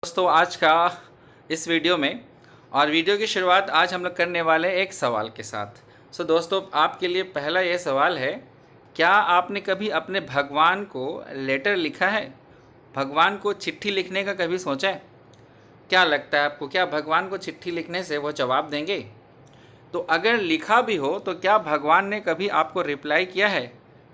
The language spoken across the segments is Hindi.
दोस्तों आज का इस वीडियो में और वीडियो की शुरुआत आज हम लोग करने वाले एक सवाल के साथ। दोस्तों आपके लिए पहला ये सवाल है, क्या आपने कभी अपने भगवान को लेटर लिखा है? भगवान को चिट्ठी लिखने का कभी सोचा है? क्या लगता है आपको, क्या भगवान को चिट्ठी लिखने से वो जवाब देंगे? तो अगर लिखा भी हो तो क्या भगवान ने कभी आपको रिप्लाई किया है?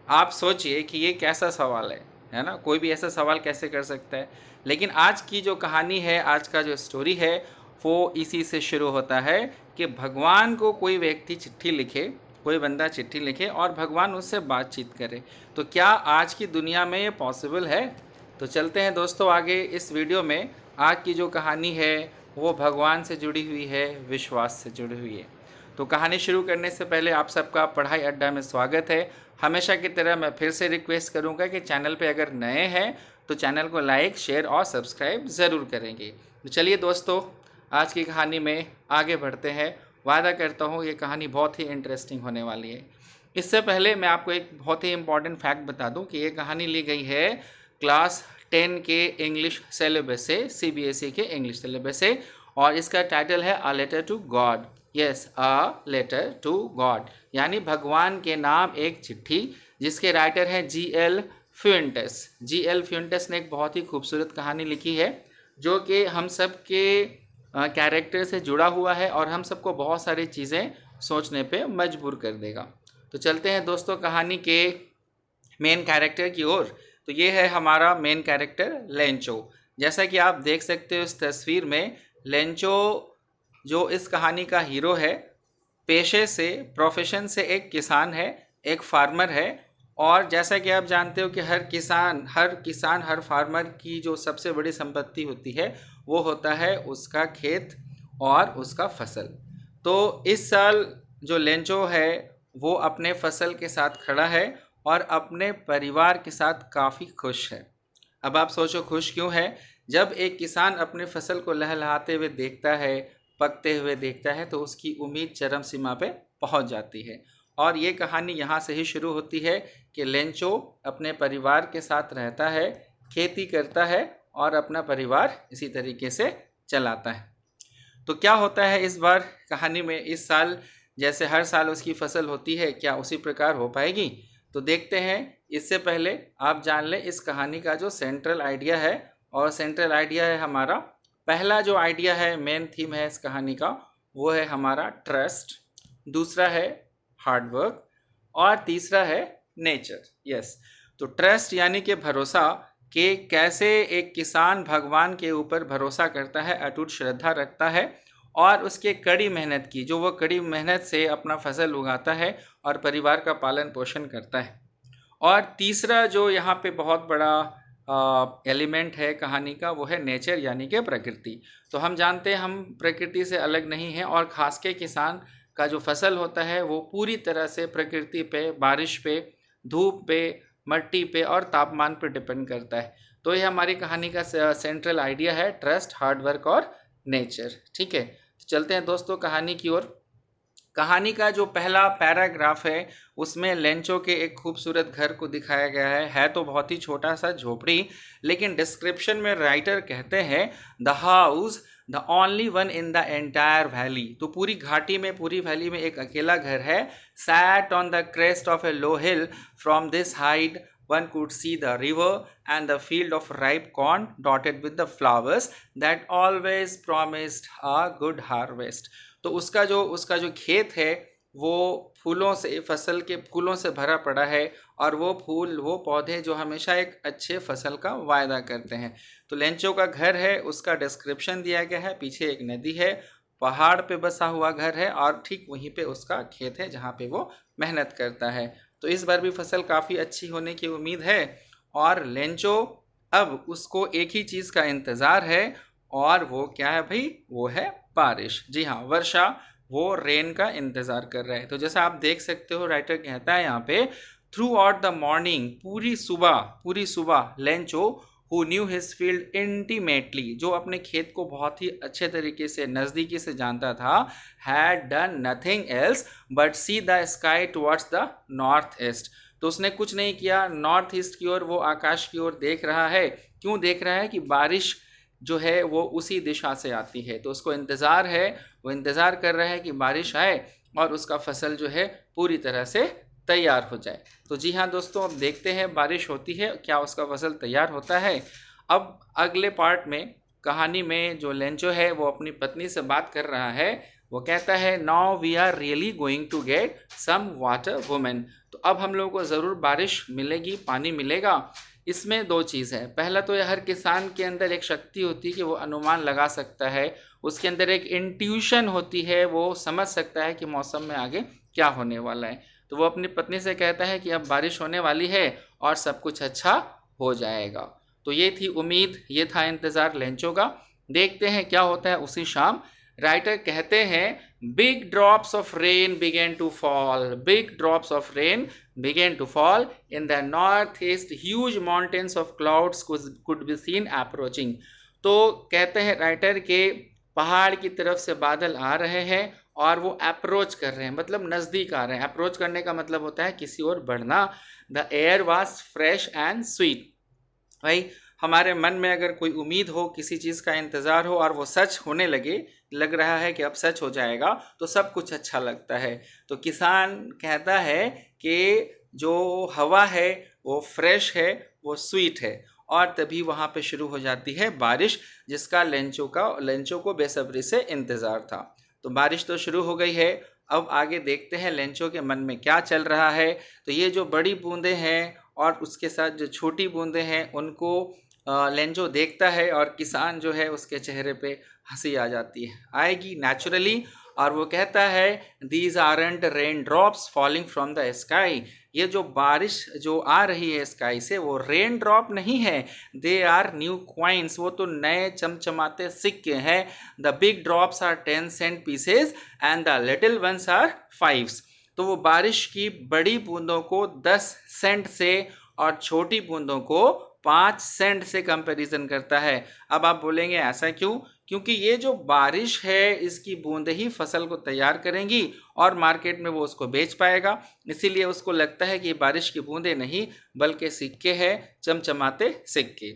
आप सोचिए कि ये कैसा सवाल है ना? कोई भी ऐसा सवाल कैसे कर सकता है? लेकिन आज की जो कहानी है, आज का जो स्टोरी है, वो इसी से शुरू होता है कि भगवान को कोई व्यक्ति चिट्ठी लिखे, कोई बंदा चिट्ठी लिखे और भगवान उससे बातचीत करे। तो क्या आज की दुनिया में ये पॉसिबल है? तो चलते हैं दोस्तों आगे इस वीडियो में। आज की जो कहानी है वो भगवान से जुड़ी हुई है, विश्वास से जुड़ी हुई है। तो कहानी शुरू करने से पहले आप सबका पढ़ाई अड्डा में स्वागत है। हमेशा की तरह मैं फिर से रिक्वेस्ट करूंगा कि चैनल पे अगर नए हैं तो चैनल को लाइक, शेयर और सब्सक्राइब ज़रूर करेंगे। तो चलिए दोस्तों आज की कहानी में आगे बढ़ते हैं। वादा करता हूँ ये कहानी बहुत ही इंटरेस्टिंग होने वाली है। इससे पहले मैं आपको एक बहुत ही इम्पॉर्टेंट फैक्ट बता दूँ कि ये कहानी ली गई है क्लास 10 के इंग्लिश सिलेबस से, CBSE के इंग्लिश सिलेबस से, और इसका टाइटल है a letter to God. Yes, a letter to God, यानी भगवान के नाम एक चिट्ठी, जिसके राइटर हैं GL फ्यूएंटेस। GL फ्यूएंटेस ने एक बहुत ही खूबसूरत कहानी लिखी है जो कि हम सब के कैरेक्टर से जुड़ा हुआ है और हम सबको बहुत सारी चीज़ें सोचने पे मजबूर कर देगा। तो चलते हैं दोस्तों कहानी के मेन कैरेक्टर की ओर। तो ये है हमारा मेन कैरेक्टर लेंचो। जैसा कि आप देख सकते हो इस तस्वीर में, लेंचो जो इस कहानी का हीरो है, पेशे से, प्रोफेशन से एक किसान है, एक फार्मर है। और जैसा कि आप जानते हो कि हर फार्मर की जो सबसे बड़ी संपत्ति होती है वो होता है उसका खेत और उसका फसल। तो इस साल जो लेंचो है वो अपने फसल के साथ खड़ा है और अपने परिवार के साथ काफ़ी खुश है। अब आप सोचो खुश क्यों है? जब एक किसान अपने फसल को लहलहाते हुए देखता है, पकते हुए देखता है, तो उसकी उम्मीद चरम सीमा पे पहुंच जाती है। और ये कहानी यहाँ से ही शुरू होती है कि लेंचो अपने परिवार के साथ रहता है, खेती करता है और अपना परिवार इसी तरीके से चलाता है। तो क्या होता है इस बार कहानी में? इस साल जैसे हर साल उसकी फसल होती है, क्या उसी प्रकार हो पाएगी? तो देखते हैं। इससे पहले आप जान लें इस कहानी का जो सेंट्रल आइडिया है, और सेंट्रल आइडिया है हमारा, पहला जो आइडिया है, मेन थीम है इस कहानी का, वो है हमारा ट्रस्ट, दूसरा है हार्डवर्क और तीसरा है नेचर। यस, तो ट्रस्ट यानी कि भरोसा, कि कैसे एक किसान भगवान के ऊपर भरोसा करता है, अटूट श्रद्धा रखता है और उसके कड़ी मेहनत की, जो वो कड़ी मेहनत से अपना फसल उगाता है और परिवार का पालन पोषण करता है। और तीसरा जो यहाँ पे बहुत बड़ा एलिमेंट है कहानी का, वो है नेचर यानी कि प्रकृति। तो हम जानते हैं हम प्रकृति से अलग नहीं हैं, और ख़ास के किसान का जो फसल होता है वो पूरी तरह से प्रकृति पे, बारिश पे, धूप पे, मिट्टी पे और तापमान पे डिपेंड करता है। तो ये हमारी कहानी का सेंट्रल आइडिया है, ट्रस्ट, हार्डवर्क और नेचर। ठीक है, तो चलते हैं दोस्तों कहानी की ओर। कहानी का जो पहला पैराग्राफ है उसमें लेंचो के एक खूबसूरत घर को दिखाया गया है तो बहुत ही छोटा सा झोपड़ी, लेकिन डिस्क्रिप्शन में राइटर कहते हैं the house the only one in the entire valley. तो पूरी घाटी में, पूरी वैली में एक अकेला घर है। Sat on the crest of A low hill, from this height one could see the river and the field of ripe corn dotted with the flowers that always promised a good harvest। तो उसका जो खेत है वो फूलों से, फसल के फूलों से भरा पड़ा है, और वो फूल, वो पौधे जो हमेशा एक अच्छे फसल का वायदा करते हैं। तो लेंचो का घर है, उसका डिस्क्रिप्शन दिया गया है। पीछे एक नदी है, पहाड़ पे बसा हुआ घर है, और ठीक वहीं पे उसका खेत है जहाँ पे वो मेहनत करता है। तो इस बार भी फसल काफ़ी अच्छी होने की उम्मीद है, और लेंचो अब उसको एक ही चीज़ का इंतज़ार है, और वो क्या है भाई? वो है बारिश। जी हाँ, वर्षा, वो रेन का इंतज़ार कर रहा है। तो जैसा आप देख सकते हो, राइटर कहता है यहाँ पे, थ्रू आउट द मॉर्निंग, पूरी सुबह Lencho who knew his field intimately, जो अपने खेत को बहुत ही अच्छे तरीके से, नज़दीकी से जानता था, had done nothing else but see the sky towards the north east. तो उसने कुछ नहीं किया, नॉर्थ ईस्ट की ओर, वो आकाश की ओर देख रहा है। क्यों देख रहा है? कि बारिश जो है वो उसी दिशा से आती है। तो उसको इंतज़ार है, वो इंतज़ार कर रहा है कि बारिश आए और उसका फसल जो है पूरी तरह से तैयार हो जाए। तो जी हाँ दोस्तों, अब देखते हैं बारिश होती है, क्या उसका फसल तैयार होता है। अब अगले पार्ट में कहानी में जो लेंचो है वो अपनी पत्नी से बात कर रहा है। वो कहता है, now we are really going to get some water women. तो अब हम लोगों को ज़रूर बारिश मिलेगी, पानी मिलेगा। इसमें दो चीज़ है। पहला तो हर किसान के अंदर एक शक्ति होती है कि वो अनुमान लगा सकता है, उसके अंदर एक इंट्यूशन होती है, वो समझ सकता है कि मौसम में आगे क्या होने वाला है। तो वो अपनी पत्नी से कहता है कि अब बारिश होने वाली है और सब कुछ अच्छा हो जाएगा। तो ये थी उम्मीद, ये था इंतज़ार लेंचो का। देखते हैं क्या होता है उसी शाम। राइटर कहते हैं, big drops of rain began to fall, big drops of rain began to fall in the northeast. Huge mountains of clouds could be seen approaching. तो कहते हैं राइटर के पहाड़ की तरफ से बादल आ रहे हैं और वो अप्रोच कर रहे हैं, मतलब नज़दीक आ रहे हैं। अप्रोच करने का मतलब होता है किसी और बढ़ना। The air was fresh and sweet. भाई, हमारे मन में अगर कोई उम्मीद हो, किसी चीज़ का इंतज़ार हो और वो सच होने लग रहा है कि अब सच हो जाएगा, तो सब कुछ अच्छा लगता है। तो किसान कहता है कि जो हवा है वो फ्रेश है, वो स्वीट है, और तभी वहाँ पे शुरू हो जाती है बारिश, जिसका लेंचो को बेसब्री से इंतज़ार था। तो बारिश तो शुरू हो गई है। अब आगे देखते हैं लेंचो के मन में क्या चल रहा है। तो ये जो बड़ी बूंदें हैं और उसके साथ जो छोटी बूंदें हैं, उनको लेंचो देखता है और किसान जो है उसके चेहरे पे हंसी आ जाती है, आएगी नेचुरली। और वो कहता है, these aren't rain drops falling from the sky. ये जो बारिश जो आ रही है स्काई से, वो रेन ड्रॉप नहीं है, दे आर न्यू क्वाइंस, वो तो नए चमचमाते सिक्के हैं। The big drops are 10 cent pieces and the little ones are 5। तो वो बारिश की बड़ी बूंदों को 10 सेंट से और छोटी बूंदों को 5 सेंट से कंपैरिजन करता है। अब आप बोलेंगे ऐसा क्यों? क्योंकि ये जो बारिश है, इसकी बूंदें ही फसल को तैयार करेंगी और मार्केट में वो उसको बेच पाएगा। इसीलिए उसको लगता है कि ये बारिश की बूंदें नहीं बल्कि सिक्के हैं, चमचमाते सिक्के।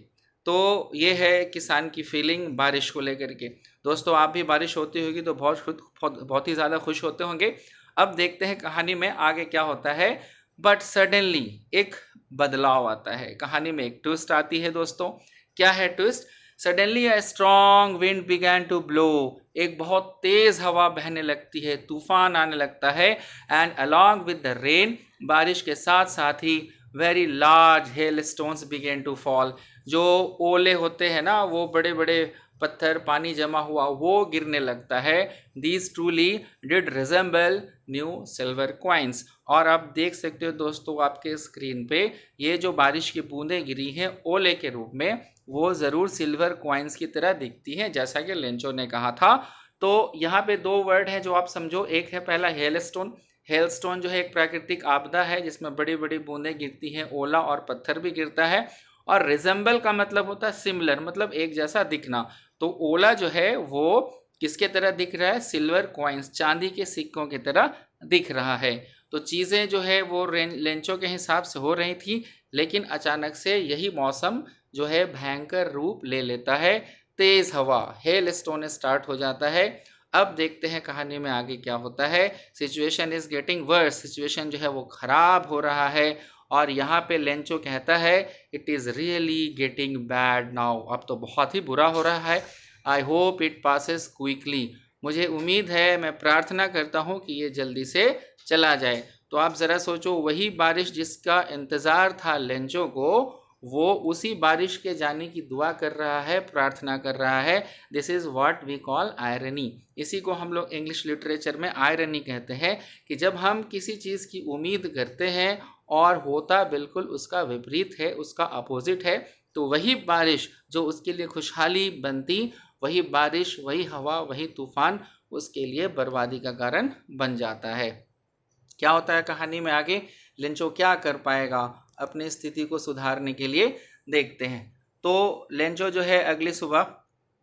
तो ये है किसान की फीलिंग बारिश को लेकर के। दोस्तों, आप भी बारिश होती होगी तो बहुत ही ज़्यादा खुश होते होंगे। अब देखते हैं कहानी में आगे क्या होता है। बट सडनली एक बदलाव आता है, कहानी में एक ट्विस्ट आती है दोस्तों। क्या है twist? Suddenly a strong wind began to blow. एक बहुत तेज हवा बहने लगती है, तूफान आने लगता है। And along with the rain, बारिश के साथ साथ ही very large hail stones began to fall. जो ओले होते हैं ना, वो बड़े बड़े पत्थर, पानी जमा हुआ, वो गिरने लगता है। These truly did resemble new silver coins. और आप देख सकते हो दोस्तों आपके स्क्रीन पे, ये जो बारिश की बूंदें गिरी हैं ओले के रूप में, वो ज़रूर सिल्वर क्वाइंस की तरह दिखती हैं, जैसा कि लेंचो ने कहा था। तो यहाँ पे दो वर्ड हैं जो आप समझो। एक है पहला हेलस्टोन। हेलस्टोन जो है एक प्राकृतिक आपदा है जिसमें बड़ी बड़ी बूंदें गिरती हैं, ओला और पत्थर भी गिरता है। और रिजेंबल का मतलब होता है सिमिलर, मतलब एक जैसा दिखना। तो ओला जो है वो किसके तरह दिख रहा है? सिल्वर क्वाइंस, चांदी के सिक्कों की तरह दिख रहा है। तो चीज़ें जो है वो लेंचो के हिसाब से हो रही थी, लेकिन अचानक से यही मौसम जो है भयंकर रूप ले लेता है। तेज हवा, हेल स्टोन स्टार्ट हो जाता है। अब देखते हैं कहानी में आगे क्या होता है। Situation is getting worse, situation जो है वो खराब हो रहा है। और यहाँ पे लेंचो कहता है, it is really getting bad now. अब तो बहुत ही बुरा हो रहा है। I hope it passes quickly. मुझे उम्मीद है, मैं प्रार्थना करता हूँ कि ये जल्दी से चला जाए। तो आप ज़रा सोचो, वही बारिश जिसका इंतज़ार था लेंचो को, वो उसी बारिश के जाने की दुआ कर रहा है, प्रार्थना कर रहा है। This is what we call irony. इसी को हम लोग इंग्लिश लिटरेचर में आयरनी कहते हैं, कि जब हम किसी चीज़ की उम्मीद करते हैं और होता बिल्कुल उसका विपरीत है, उसका अपोजिट है, तो वही बारिश जो उसके लिए खुशहाली बनती, वही बारिश, वही हवा, वही तूफान उसके लिए बर्बादी का कारण बन जाता है। क्या होता है कहानी में आगे? लेंचो क्या कर पाएगा अपनी स्थिति को सुधारने के लिए, देखते हैं। तो लेंचो जो है अगली सुबह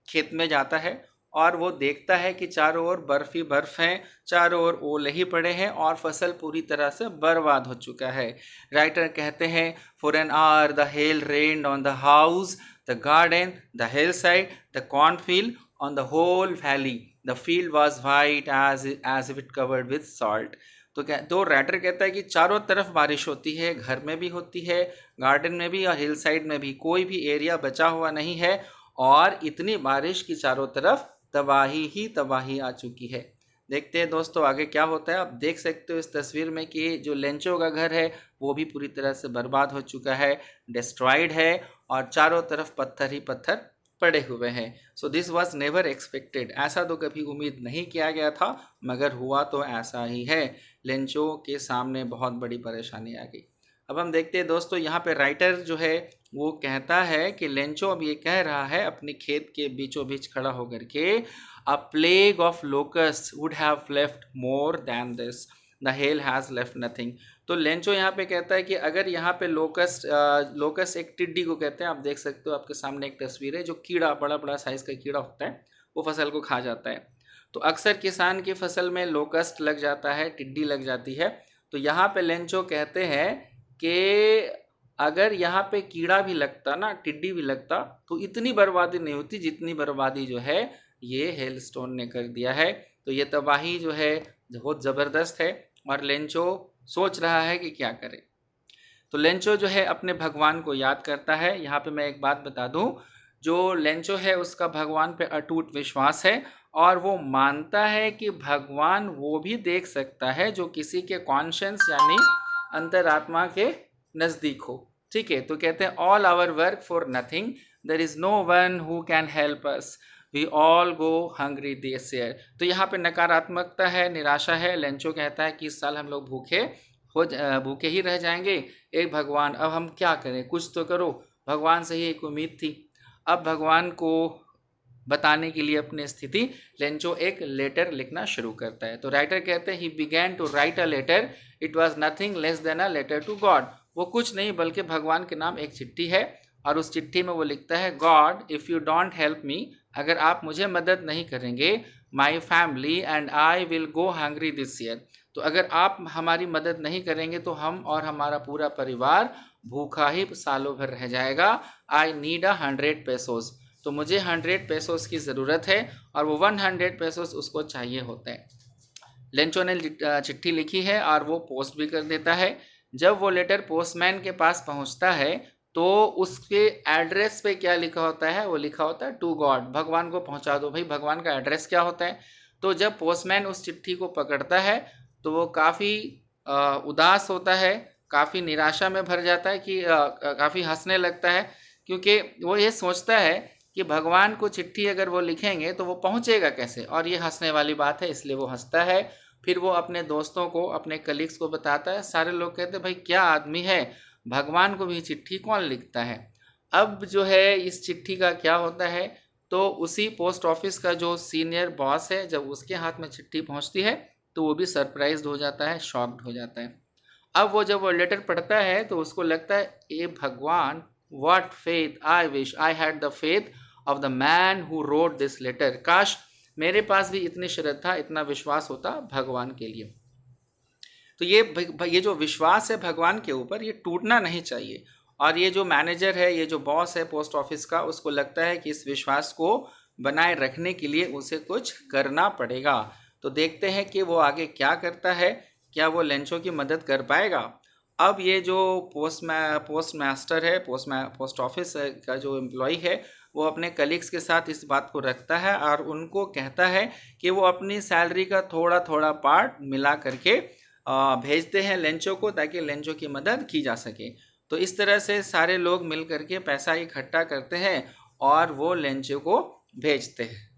खेत में जाता है और वो देखता है कि चारों ओर बर्फ ही बर्फ हैं, चारों ओर ओले ही पड़े हैं और फसल पूरी तरह से बर्बाद हो चुका है। राइटर कहते हैं, for an hour the hell rained on the house, the garden, the hillside, the cornfield, on the whole valley. The field was white as if it covered with salt. तो राइटर कहता है कि चारों तरफ बारिश होती है, घर में भी होती है, गार्डन में भी और हिल साइड में भी, कोई भी एरिया बचा हुआ नहीं है और इतनी बारिश की चारों तरफ तबाही ही तबाही आ चुकी है। देखते हैं दोस्तों आगे क्या होता है। आप देख सकते हो इस तस्वीर में कि जो लेंचो का घर है वो भी पूरी तरह से बर्बाद हो चुका है, डिस्ट्रॉयड है और चारों तरफ पत्थर ही पत्थर पड़े हुए हैं। So this was never expected, ऐसा तो कभी उम्मीद नहीं किया गया था, मगर हुआ तो ऐसा ही है। लेंचो के सामने बहुत बड़ी परेशानी आ गई। अब हम देखते हैं दोस्तों, यहाँ पे राइटर जो है वो कहता है कि लेंचो अब ये कह रहा है अपनी खेत के बीचों बीच खड़ा होकर के, अ plague of locust would have left more than this, the hell has left nothing. तो लेंचो यहाँ पे कहता है कि अगर यहाँ पे लोकस्ट एक टिड्डी को कहते हैं, आप देख सकते हो आपके सामने एक तस्वीर है, जो कीड़ा बड़ा बड़ा साइज़ का कीड़ा होता है वो फसल को खा जाता है। तो अक्सर किसान की फसल में लोकस्ट लग जाता है, टिड्डी लग जाती है। तो यहाँ पे लेंचो कहते हैं कि अगर यहाँ पे कीड़ा भी लगता ना, टिड्डी भी लगता, तो इतनी बर्बादी नहीं होती जितनी बर्बादी जो है ये हेलस्टोन ने कर दिया है। तो ये तबाही जो है बहुत ज़बरदस्त है और लेंचो सोच रहा है कि क्या करे। तो लेंचो जो है अपने भगवान को याद करता है। यहाँ पे मैं एक बात बता दूँ, जो लेंचो है उसका भगवान पे अटूट विश्वास है और वो मानता है कि भगवान वो भी देख सकता है जो किसी के कॉन्शियंस यानी अंतरात्मा के नज़दीक हो। ठीक है, तो कहते हैं all our work for nothing, there is no one who can help us, we all go hungry this year. तो यहाँ पे नकारात्मकता है, निराशा है। लेंचो कहता है कि इस साल हम लोग भूखे ही रह जाएंगे। एक भगवान, अब हम क्या करें, कुछ तो करो। भगवान से ही एक उम्मीद थी। अब भगवान को बताने के लिए अपनी स्थिति लेंचो एक लेटर लिखना शुरू करता है। तो राइटर कहते हैं he began to write a letter, it was nothing less than a letter to God. वो कुछ नहीं बल्कि भगवान के नाम एक चिट्ठी है और उस चिट्ठी में वो लिखता है, God if you don't help me, अगर आप मुझे मदद नहीं करेंगे, my family and I will go hungry this year. तो अगर आप हमारी मदद नहीं करेंगे तो हम और हमारा पूरा परिवार भूखा ही सालों भर रह जाएगा। आई नीड 100 पेसोस, तो मुझे 100 पेसोस की ज़रूरत है और वो 100 पेसोस उसको चाहिए होते हैं। लेंचो ने चिट्ठी लिखी है और वो पोस्ट भी कर देता है। जब वो लेटर पोस्टमैन के पास पहुंचता है तो उसके एड्रेस पे क्या लिखा होता है, वो लिखा होता है टू गॉड, भगवान को पहुंचा दो। भाई भगवान का एड्रेस क्या होता है? तो जब पोस्टमैन उस चिट्ठी को पकड़ता है तो वो काफ़ी उदास होता है, काफ़ी निराशा में भर जाता है कि काफ़ी हंसने लगता है, क्योंकि वो ये सोचता है कि भगवान को चिट्ठी अगर वो लिखेंगे तो वो पहुंचेगा कैसे, और ये हंसने वाली बात है, इसलिए वो हंसता है। फिर वो अपने दोस्तों को, अपने कलीग्स को बताता है। सारे लोग कहते हैं भाई क्या आदमी है, भगवान को भी चिट्ठी कौन लिखता है। अब जो है इस चिट्ठी का क्या होता है, तो उसी पोस्ट ऑफिस का जो सीनियर बॉस है, जब उसके हाथ में चिट्ठी पहुंचती है तो वो भी सरप्राइज्ड हो जाता है, शॉक्ड हो जाता है। अब वो जब वो लेटर पढ़ता है तो उसको लगता है, ए भगवान, what faith, I wish I had the faith of the man who wrote this letter. काश मेरे पास भी इतनी श्रद्धा, इतना विश्वास होता भगवान के लिए। तो ये जो विश्वास है भगवान के ऊपर, ये टूटना नहीं चाहिए। और ये जो मैनेजर है, ये जो बॉस है पोस्ट ऑफिस का, उसको लगता है कि इस विश्वास को बनाए रखने के लिए उसे कुछ करना पड़ेगा। तो देखते हैं कि वो आगे क्या करता है, क्या वो लेंचो की मदद कर पाएगा। अब ये जो पोस्ट ऑफिस का जो एम्प्लॉय है, वो अपने कलीग्स के साथ इस बात को रखता है और उनको कहता है कि वो अपनी सैलरी का थोड़ा थोड़ा पार्ट मिला करके भेजते हैं लेंचो को, ताकि लेंचो की मदद की जा सके। तो इस तरह से सारे लोग मिल करके पैसा इकट्ठा करते हैं और वो लेंचो को भेजते हैं।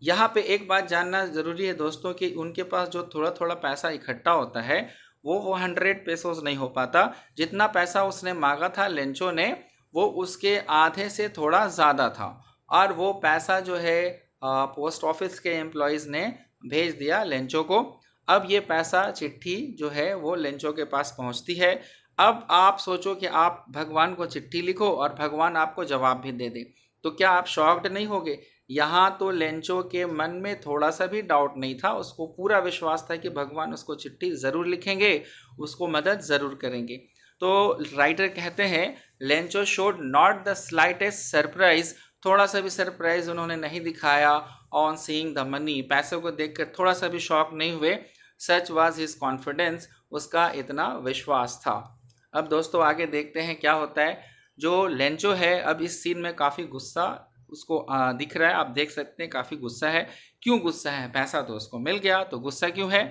यहाँ पे एक बात जानना ज़रूरी है दोस्तों कि उनके पास जो थोड़ा थोड़ा पैसा इकट्ठा होता है वो 100 पेसोस नहीं हो पाता। जितना पैसा उसने मांगा था लेंचो ने, वो उसके आधे से थोड़ा ज़्यादा था और वो पैसा जो है पोस्ट ऑफिस के एम्प्लॉयज़ ने भेज दिया लेंचो को। अब ये पैसा, चिट्ठी जो है वो लेंचो के पास पहुंचती है। अब आप सोचो कि आप भगवान को चिट्ठी लिखो और भगवान आपको जवाब भी दे दे, तो क्या आप शॉक्ड नहीं होगे? यहाँ तो लेंचो के मन में थोड़ा सा भी डाउट नहीं था, उसको पूरा विश्वास था कि भगवान उसको चिट्ठी ज़रूर लिखेंगे, उसको मदद ज़रूर करेंगे। तो राइटर कहते हैं Lencho showed not the slightest surprise, थोड़ा सा भी सरप्राइज उन्होंने नहीं दिखाया ऑन सीइंग द मनी, पैसों को देखकर थोड़ा सा भी शॉक नहीं हुए। सच वाज हिज कॉन्फिडेंस, उसका इतना विश्वास था। अब दोस्तों आगे देखते हैं क्या होता है। जो लेंचो है अब इस सीन में काफ़ी गुस्सा उसको दिख रहा है, आप देख सकते हैं काफ़ी गुस्सा है। क्यों गुस्सा है? पैसा तो उसको मिल गया, तो गुस्सा क्यों है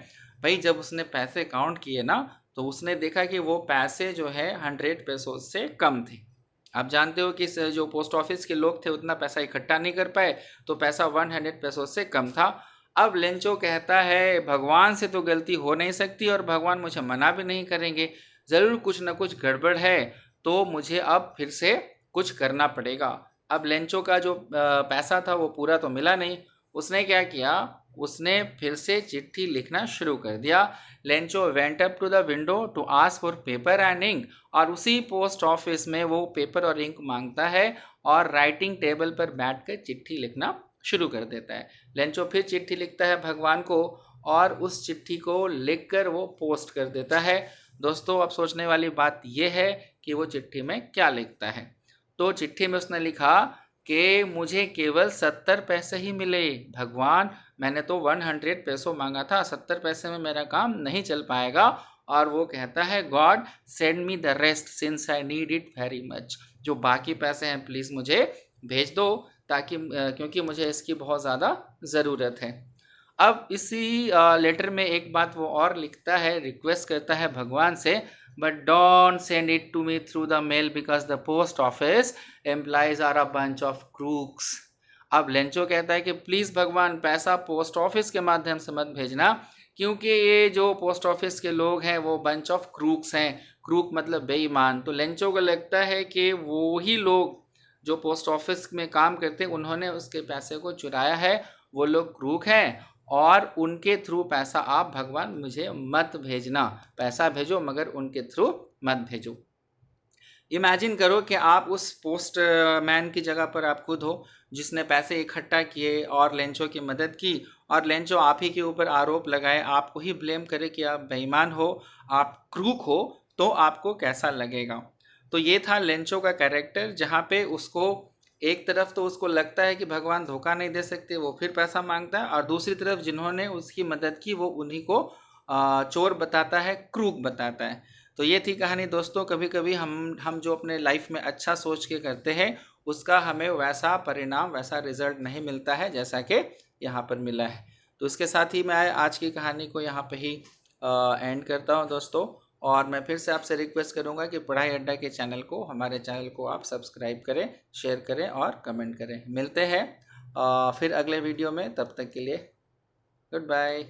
भाई? जब उसने पैसे काउंट किए ना तो उसने देखा कि वो पैसे जो है 100 पैसों से कम थे। आप जानते हो कि जो पोस्ट ऑफिस के लोग थे उतना पैसा इकट्ठा नहीं कर पाए, तो पैसा 100 पैसों से कम था। अब लेंचो कहता है भगवान से तो गलती हो नहीं सकती और भगवान मुझे मना भी नहीं करेंगे, ज़रूर कुछ ना कुछ गड़बड़ है, तो मुझे अब फिर से कुछ करना पड़ेगा। अब लेंचो का जो पैसा था वो पूरा तो मिला नहीं, उसने क्या किया, उसने फिर से चिट्ठी लिखना शुरू कर दिया। Lencho went up to the window to ask for paper and ink, और उसी पोस्ट ऑफिस में वो पेपर और इंक मांगता है और राइटिंग टेबल पर बैठकर चिट्ठी लिखना शुरू कर देता है। लेंचो फिर चिट्ठी लिखता है भगवान को और उस चिट्ठी को लिखकर वो पोस्ट कर देता है। दोस्तों अब सोचने वाली बात यह है कि वो चिट्ठी में क्या लिखता है। तो चिट्ठी में उसने लिखा कि मुझे केवल 70 पैसे ही मिले भगवान, मैंने तो 100 पैसों मांगा था, 70 पैसे में मेरा काम नहीं चल पाएगा। और वो कहता है God send me the rest since I need it very much, जो बाकी पैसे हैं प्लीज़ मुझे भेज दो, ताकि क्योंकि मुझे इसकी बहुत ज़्यादा ज़रूरत है। अब इसी लेटर में एक बात वो और लिखता है, रिक्वेस्ट करता है भगवान से, but don't send it to me through the mail because the post office employees are a bunch of crooks. अब लेंचो कहता है कि प्लीज़ भगवान पैसा पोस्ट ऑफिस के माध्यम से मत भेजना, क्योंकि ये जो पोस्ट ऑफिस के लोग हैं वो बंच ऑफ क्रूक्स हैं। क्रूक मतलब बेईमान। तो लेंचो को लगता है कि वो ही लोग जो पोस्ट ऑफिस में काम करते हैं उन्होंने उसके पैसे को चुराया है, वो लोग क्रूक हैं और उनके थ्रू पैसा आप भगवान मुझे मत भेजना, पैसा भेजो मगर उनके थ्रू मत भेजो। इमेजिन करो कि आप उस पोस्ट मैन की जगह पर आप खुद हो जिसने पैसे इकट्ठा किए और लेंचो की मदद की, और लेंचो आप ही के ऊपर आरोप लगाए, आपको ही ब्लेम करे कि आप बेईमान हो, आप क्रूक हो, तो आपको कैसा लगेगा। तो ये था लेंचो का कैरेक्टर, जहाँ पे उसको एक तरफ तो उसको लगता है कि भगवान धोखा नहीं दे सकते, वो फिर पैसा मांगता है, और दूसरी तरफ जिन्होंने उसकी मदद की वो उन्हीं को चोर बताता है, क्रूक बताता है। तो ये थी कहानी दोस्तों। कभी कभी हम जो अपने लाइफ में अच्छा सोच के करते हैं उसका हमें वैसा परिणाम, वैसा रिजल्ट नहीं मिलता है जैसा कि यहाँ पर मिला है। तो इसके साथ ही मैं आज की कहानी को यहाँ पे ही एंड करता हूँ दोस्तों। और मैं फिर से आपसे रिक्वेस्ट करूँगा कि पढ़ाई अड्डा के चैनल को, हमारे चैनल को आप सब्सक्राइब करें, शेयर करें और कमेंट करें। मिलते हैं फिर अगले वीडियो में, तब तक के लिए गुड बाय।